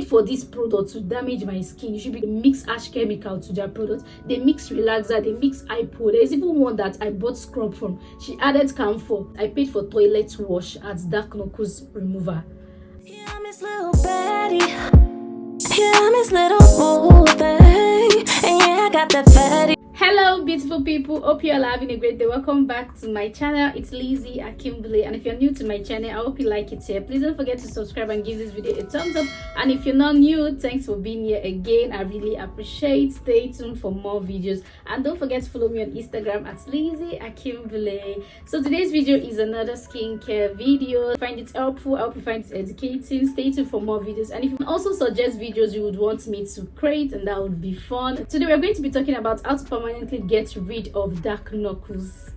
for this product to damage my skin. You should be mix harsh chemical to their product. They mix relaxer, they mix hypo. There's even one that I bought scrub from. She added camphor. I paid for toilet wash as dark knuckles remover. Yeah, I'm his little baddie. Yeah, I'm his little boo thing. And yeah, I got that fatty. Hello beautiful people, hope you are having a great day. Welcome back to my channel. It's Lizzie Akimbule, and if you're new to my channel, I hope you like it here. Please don't forget to subscribe and give this video a thumbs up, and if you're not new, thanks for being here again. I really appreciate. Stay tuned for more videos, and don't forget to follow me on Instagram at Lizzie Akimbule. So today's video is another skincare video. Find it helpful, I hope you find it educating. Stay tuned for more videos, and if you can also suggest videos you would want me to create, and that would be fun. Today we're going to be talking about how to permanently get rid of dark knuckles.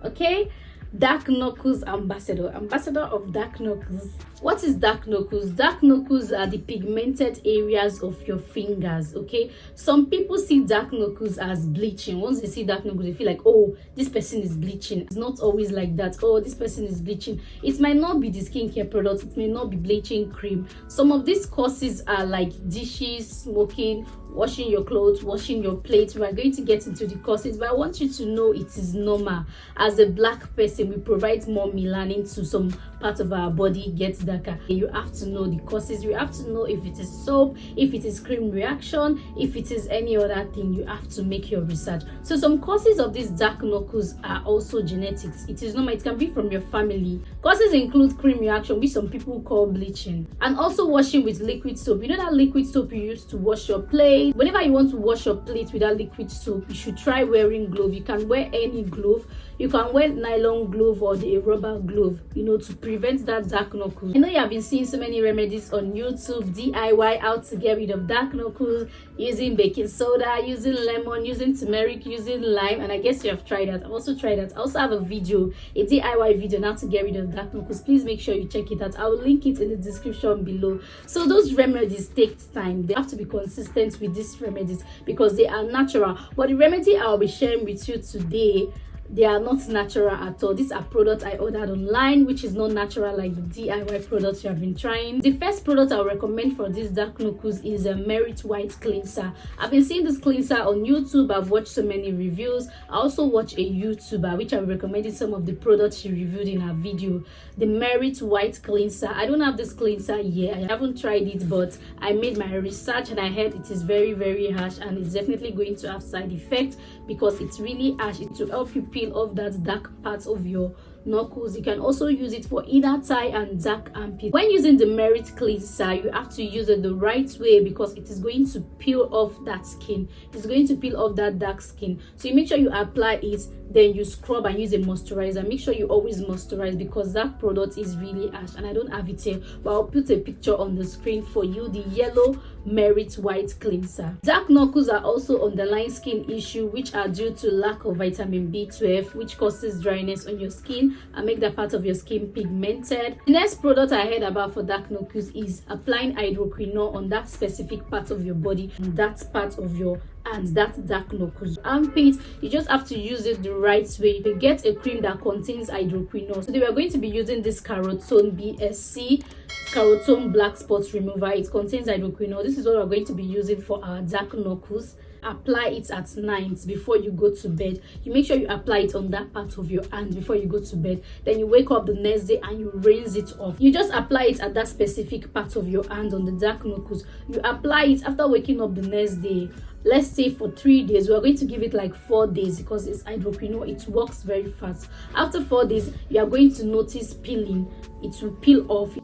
Okay, dark knuckles ambassador of dark knuckles. What is dark knuckles? Dark knuckles are the pigmented areas of your fingers. Okay, some people see dark knuckles as bleaching. Once they see dark knuckles, they feel like, oh, this person is bleaching. It's not always like that. Oh, this person is bleaching. It might not be the skincare product, it may not be bleaching cream. Some of these causes are like dishes, smoking, washing your clothes, washing your plate. We are going to get into the causes, but I want you to know it is normal. As a black person, we provide more melanin to some part of our body gets darker. You have to know the causes. You have to know if it is soap, if it is cream reaction, if it is any other thing. You have to make your research. So some causes of these dark knuckles are also genetics. It is normal. It can be from your family. Causes include cream reaction, which some people call bleaching, and also washing with liquid soap. You know that liquid soap you use to wash your plate? Whenever you want to wash your plate with that liquid soap, you should try wearing glove. You can wear any glove. You can wear nylon glove or the rubber glove, you know, to prevent that dark knuckles. I know you have been seeing so many remedies on YouTube, DIY, how to get rid of dark knuckles, using baking soda, using lemon, using turmeric, using lime, and I guess you have tried that. I've also tried that. I also have a video, a DIY video on how to get rid of dark knuckles. Please make sure you check it out. I will link it in the description below. So those remedies take time. They have to be consistent with these remedies because they are natural. But the remedy I'll be sharing with you today, they are not natural at all. These are products I ordered online, which is not natural like the DIY products you have been trying. The first product I'll recommend for these dark knuckles is a Merit White Cleanser. I've been seeing this cleanser on YouTube. I've watched so many reviews. I also watch a YouTuber which I've recommended some of the products she reviewed in her video. The Merit White Cleanser. I don't have this cleanser yet. I haven't tried it, but I made my research and I heard it is very, very harsh, and it's definitely going to have side effects because it's really harsh. It will help you peel off that dark part of your knuckles. You can also use it for inner thigh and dark armpit. When using the Merit Cleanser, you have to use it the right way because it is going to peel off that skin. It's going to peel off that dark skin. So you make sure you apply it, then you scrub and use a moisturizer. Make sure you always moisturize because that product is really harsh, and I don't have it here, but I'll put a picture on the screen for you. The yellow Merit White Cleanser. Dark knuckles are also underlying skin issue which are due to lack of vitamin B12, which causes dryness on your skin and make that part of your skin pigmented. The next product I heard about for dark knuckles is applying hydroquinone on that specific part of your body, and that part of your and that dark knuckles armpit. You just have to use it the right way. You get a cream that contains hydroquinone. So we are going to be using this carotene BSC carotene black spots remover. It contains hydroquinone. This is what we're going to be using for our dark knuckles. Apply it at night before you go to bed. You make sure you apply it on that part of your hand before you go to bed. Then you wake up the next day and you rinse it off. You just apply it at that specific part of your hand on the dark knuckles. You apply it after waking up the next day. Let's say for 3 days. We are going to give it like 4 days because it's hydroquinone. It works very fast. After 4 days, you are going to notice peeling. It will peel off.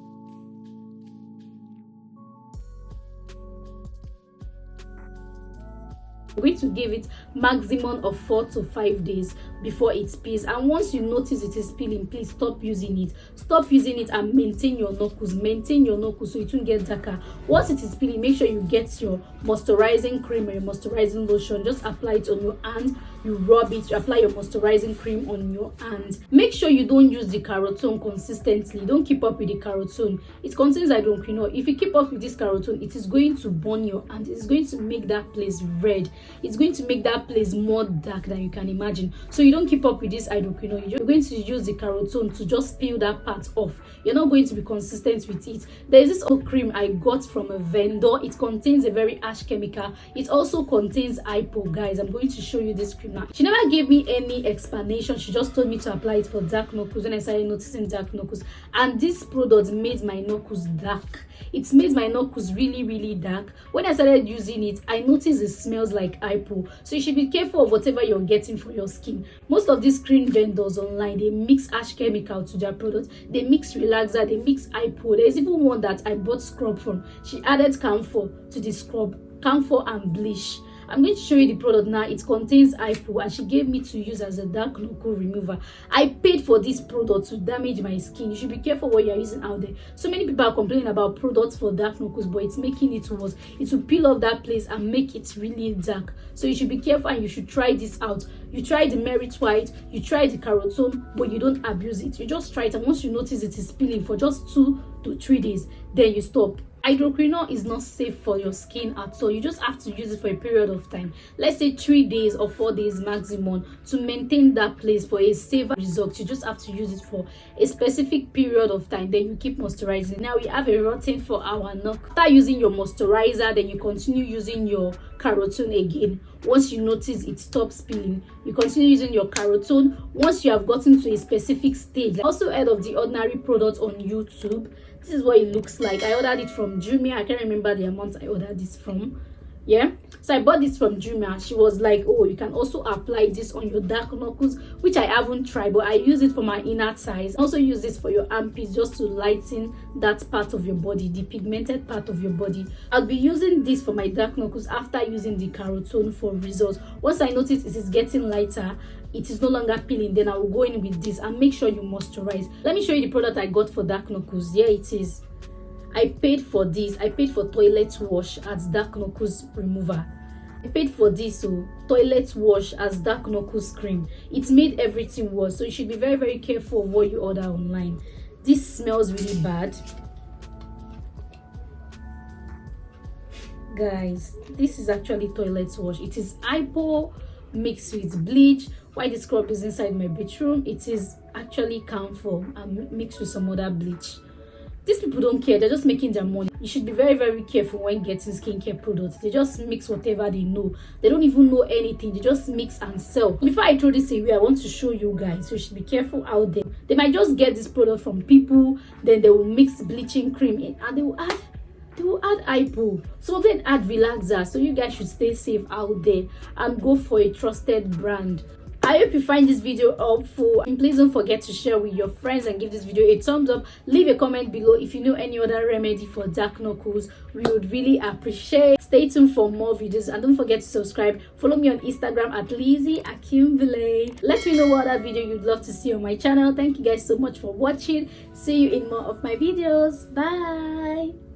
We're going to give it maximum of 4 to 5 days before it peels, and once you notice it is peeling, please stop using it. Stop using it and maintain your knuckles. Maintain your knuckles so it won't get darker. Once it is peeling, make sure you get your moisturizing cream or your moisturizing lotion. Just apply it on your hand you rub it, you apply your moisturizing cream on your hands. Make sure you don't use the carotene consistently. Don't keep up with the carotene. It contains hydroquinone. If you keep up with this carotene, it is going to burn your hand. It's going to make that place red. It's going to make that place more dark than you can imagine. So you don't keep up with this hydroquinone. You're going to use the carotene to just peel that part off. You're not going to be consistent with it. There is this old cream I got from a vendor. It contains a very harsh chemical. It also contains hypo, guys. I'm going to show you this cream now. She never gave me any explanation. She just told me to apply it for dark knuckles when I started noticing dark knuckles. And this product made my knuckles dark. It made my knuckles really dark. When I started using it, I noticed it smells like hypo. So you should be careful of whatever you're getting for your skin. Most of these cream vendors online, they mix harsh chemical to their products. They mix relaxer, they mix hypo. There's even one that I bought scrub from. She added camphor to the scrub, camphor and bleach. I'm going to show you the product now. It contains hypo and she gave me to use as a dark knuckle remover. I paid for this product to damage my skin. You should be careful what you're using out there. So many people are complaining about products for dark knuckles, but it's making it worse. It will peel off that place and make it really dark. So you should be careful and you should try this out. You try the Merit White, you try the carotene, but you don't abuse it. You just try it, and once you notice it is peeling for just 2 to 3 days, then you stop. Hydroquinone is not safe for your skin at all. You just have to use it for a period of time, let's say 3 days or 4 days maximum, to maintain that place for a safer result. You just have to use it for a specific period of time, then you keep moisturizing. Now we have a routine for our knuckle. Start using your moisturizer, then you continue using your carotene again. Once you notice it stops peeling, you continue using your carotene once you have gotten to a specific stage. I also heard of the ordinary product on YouTube. This is what it looks like. I ordered it from Jumia. I can't remember the amount I ordered this from. Yeah, so I bought this from Jumia. She was like, oh, you can also apply this on your dark knuckles, which I haven't tried, but I use it for my inner thighs. Also use this for your armpits, just to lighten that part of your body, the pigmented part of your body. I'll be using this for my dark knuckles after using the carotene for results. Once I notice it is getting lighter, it is no longer peeling, then I will go in with this and make sure you moisturize. Let me show you the product I got for dark knuckles. Here it is. I paid for this. I paid for toilet wash as dark knuckles remover. I paid for this toilet wash as dark knuckles cream. It made everything worse, so you should be very careful of what you order online. This smells really bad, guys. This is actually toilet wash. It is hypo mixed with bleach. Why the scrub is inside my bedroom? It is actually camphor and mixed with some other bleach. These people don't care. They're just making their money. You should be very careful when getting skincare products. They just mix whatever they know. They don't even know anything. They just mix and sell. Before I throw this away, I want to show you guys, so you should be careful out there. They might just get this product from people, then they will mix bleaching cream in, and they will add hypo. Some of them add relaxer. So you guys should stay safe out there and go for a trusted brand. I hope you find this video helpful, and please don't forget to share with your friends and give this video a thumbs up. Leave a comment below if you know any other remedy for dark knuckles. We would really appreciate. Stay tuned for more videos, and don't forget to subscribe. Follow me on Instagram at Lizzie Akimbile. Let me know what other video you'd love to see on my channel. Thank you guys so much for watching. See you in more of my videos. Bye.